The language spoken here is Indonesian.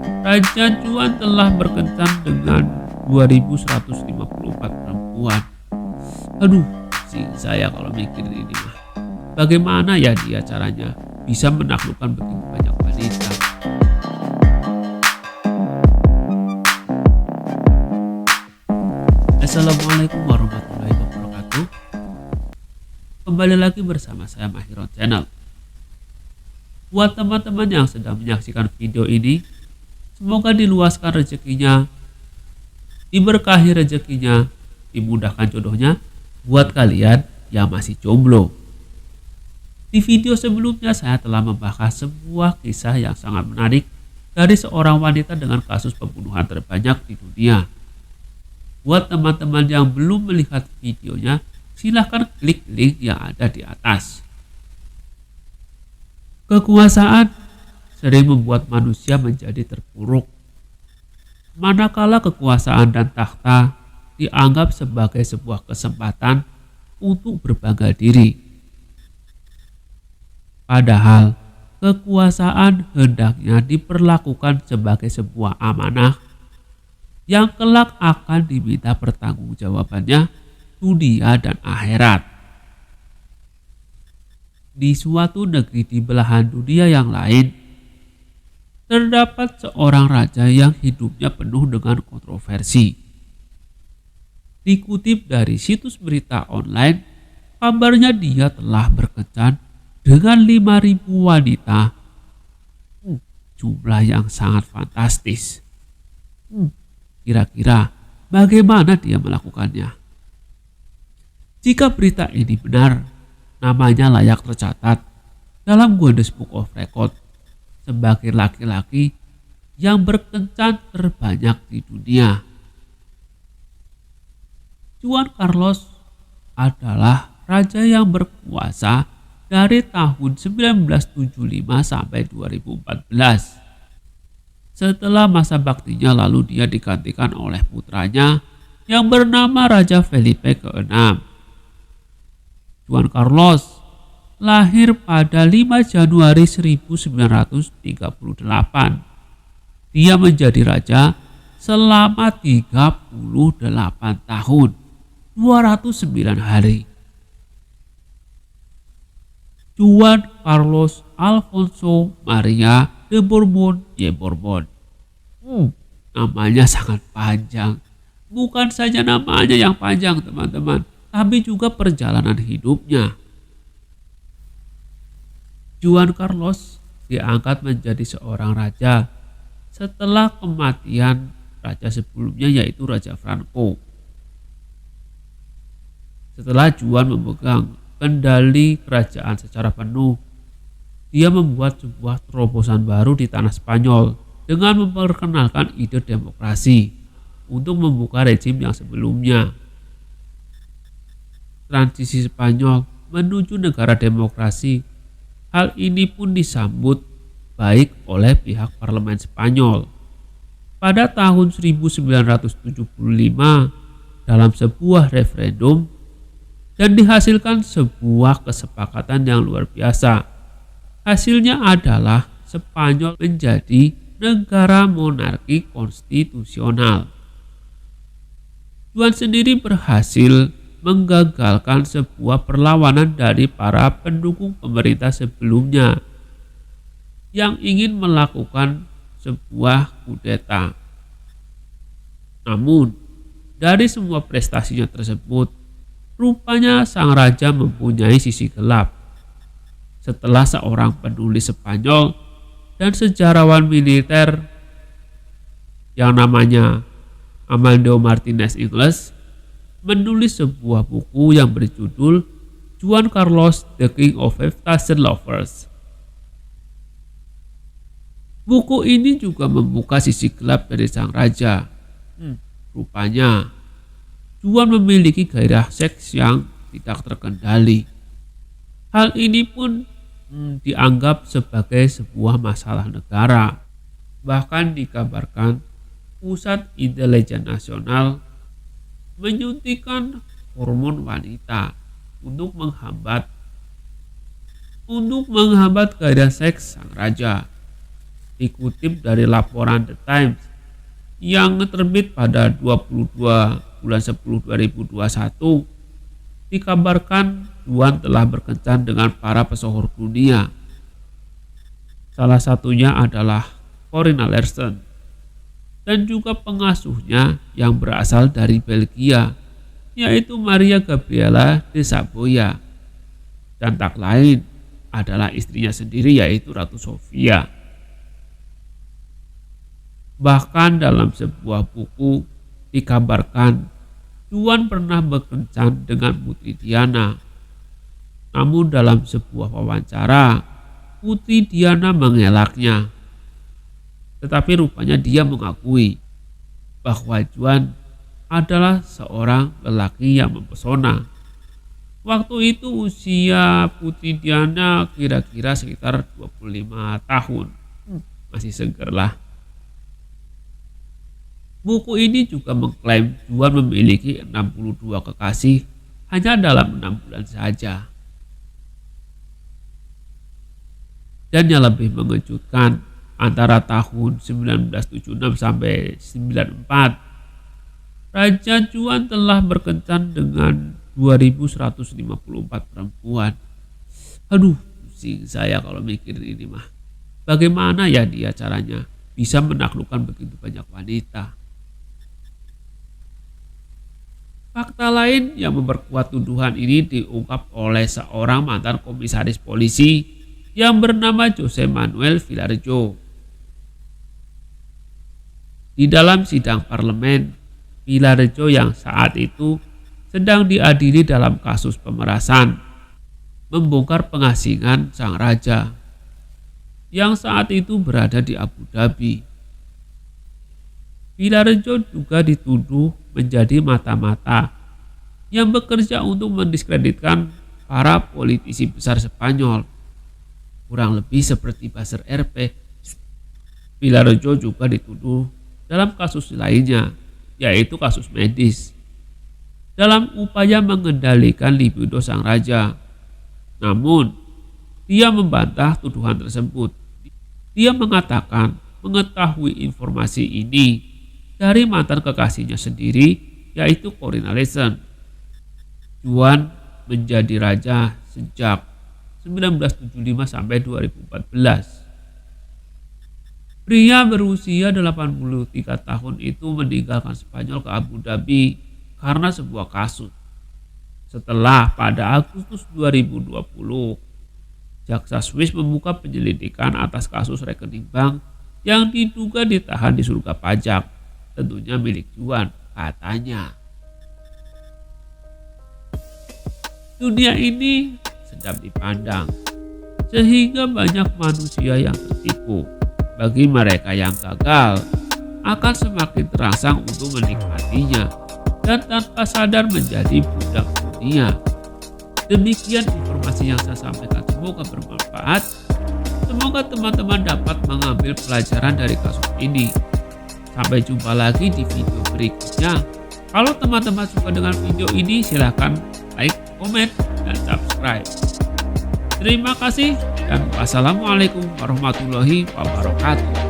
Raja Juan telah berkencan dengan 2.154 perempuan. Aduh, pusing saya kalau mikirin ini mah. Bagaimana ya dia caranya bisa menaklukkan begitu banyak wanita? Assalamualaikum warahmatullahi wabarakatuh. Kembali lagi bersama saya Mahiron Channel. Buat teman-teman yang sedang menyaksikan video ini, semoga diluaskan rezekinya, diberkahi rezekinya, dimudahkan jodohnya buat kalian yang masih jomblo. Di video sebelumnya saya telah membahas sebuah kisah yang sangat menarik dari seorang wanita dengan kasus pembunuhan terbanyak di dunia. Buat teman-teman yang belum melihat videonya, silahkan klik link yang ada di atas. Kekuasaan sering membuat manusia menjadi terpuruk. Manakala kekuasaan dan takhta dianggap sebagai sebuah kesempatan untuk berbangga diri. Padahal kekuasaan hendaknya diperlakukan sebagai sebuah amanah yang kelak akan diminta pertanggungjawabannya dunia dan akhirat. Di suatu negeri di belahan dunia yang lain, terdapat seorang raja yang hidupnya penuh dengan kontroversi. Dikutip dari situs berita online, kabarnya dia telah berkencan dengan 5.000 wanita. Jumlah yang sangat fantastis. Kira-kira bagaimana dia melakukannya? Jika berita ini benar, namanya layak tercatat dalam Guinness Book of Record sebagai laki-laki yang berkencan terbanyak di dunia. Juan Carlos adalah raja yang berkuasa dari tahun 1975 sampai 2014. Setelah masa baktinya lalu dia digantikan oleh putranya yang bernama Raja Felipe ke-6. Juan Carlos lahir pada 5 Januari 1938. Dia menjadi raja selama 38 tahun, 209 hari. Juan Carlos Alfonso Maria de Bourbon y Bourbon. Namanya sangat panjang. Bukan saja namanya yang panjang teman-teman, tapi juga perjalanan hidupnya. Juan Carlos diangkat menjadi seorang raja setelah kematian raja sebelumnya yaitu Raja Franco. Setelah Juan memegang kendali kerajaan secara penuh, dia membuat sebuah terobosan baru di tanah Spanyol dengan memperkenalkan ide demokrasi untuk membuka rezim yang sebelumnya. Transisi Spanyol menuju negara demokrasi, hal ini pun disambut baik oleh pihak parlemen Spanyol. Pada tahun 1975 dalam sebuah referendum dan dihasilkan sebuah kesepakatan yang luar biasa. Hasilnya adalah Spanyol menjadi negara monarki konstitusional. Juan sendiri berhasil menggagalkan sebuah perlawanan dari para pendukung pemerintah sebelumnya yang ingin melakukan sebuah kudeta. Namun, dari semua prestasinya tersebut, rupanya sang raja mempunyai sisi gelap. Setelah seorang penulis Spanyol dan sejarawan militer yang namanya Amadeo Martinez Ingles menulis sebuah buku yang berjudul Juan Carlos The King of 5,000 Lovers. Buku ini juga membuka sisi gelap dari sang raja. Rupanya Juan memiliki gairah seks yang tidak terkendali. Hal ini pun dianggap sebagai sebuah masalah negara. Bahkan dikabarkan Pusat Intelijen Nasional menyuntikkan hormon wanita untuk menghambat gairah seks sang raja. Dikutip dari laporan The Times yang terbit pada 22 bulan 10 2021, dikabarkan Juan telah berkencan dengan para pesohor dunia. Salah satunya adalah Corina Larsen dan juga pengasuhnya yang berasal dari Belgia, yaitu Maria Gabriela de Saboya, dan tak lain adalah istrinya sendiri, yaitu Ratu Sofia. Bahkan dalam sebuah buku dikabarkan Juan pernah berkencan dengan Putri Diana. Namun dalam sebuah wawancara, Putri Diana mengelaknya. Tetapi rupanya dia mengakui bahwa Juan adalah seorang lelaki yang mempesona. Waktu itu usia Putri Diana kira-kira sekitar 25 tahun. Masih seger lah. Buku ini juga mengklaim Juan memiliki 62 kekasih hanya dalam 6 bulan saja. Dan yang lebih mengejutkan, antara tahun 1976 sampai 94, Raja Juan telah berkencan dengan 2154 perempuan. Aduh, pusing saya kalau mikirin ini mah. Bagaimana ya dia caranya bisa menaklukkan begitu banyak wanita? Fakta lain yang memperkuat tuduhan ini diungkap oleh seorang mantan komisaris polisi yang bernama Jose Manuel Villarejo. Di dalam sidang parlemen, Villarejo yang saat itu sedang diadili dalam kasus pemerasan membongkar pengasingan sang raja yang saat itu berada di Abu Dhabi. Villarejo juga dituduh menjadi mata-mata yang bekerja untuk mendiskreditkan para politisi besar Spanyol, kurang lebih seperti buzzer RP. Villarejo juga dituduh dalam kasus lainnya, yaitu kasus medis, dalam upaya mengendalikan libido sang raja. Namun, dia membantah tuduhan tersebut. Dia mengatakan mengetahui informasi ini dari mantan kekasihnya sendiri, yaitu Corina Larsen. Juan menjadi raja sejak 1975 sampai 2014. Pria berusia 83 tahun itu meninggalkan Spanyol ke Abu Dhabi karena sebuah kasus. Setelah pada Agustus 2020, jaksa Swiss membuka penyelidikan atas kasus rekening bank yang diduga ditahan di surga pajak, tentunya milik Juan, katanya. Dunia ini sedap dipandang, sehingga banyak manusia yang tertipu. Bagi mereka yang gagal, akan semakin terangsang untuk menikmatinya dan tanpa sadar menjadi budak dunia. Demikian informasi yang saya sampaikan, semoga bermanfaat. Semoga teman-teman dapat mengambil pelajaran dari kasus ini. Sampai jumpa lagi di video berikutnya. Kalau teman-teman suka dengan video ini, silahkan like, komen, dan subscribe. Terima kasih dan wassalamualaikum warahmatullahi wabarakatuh.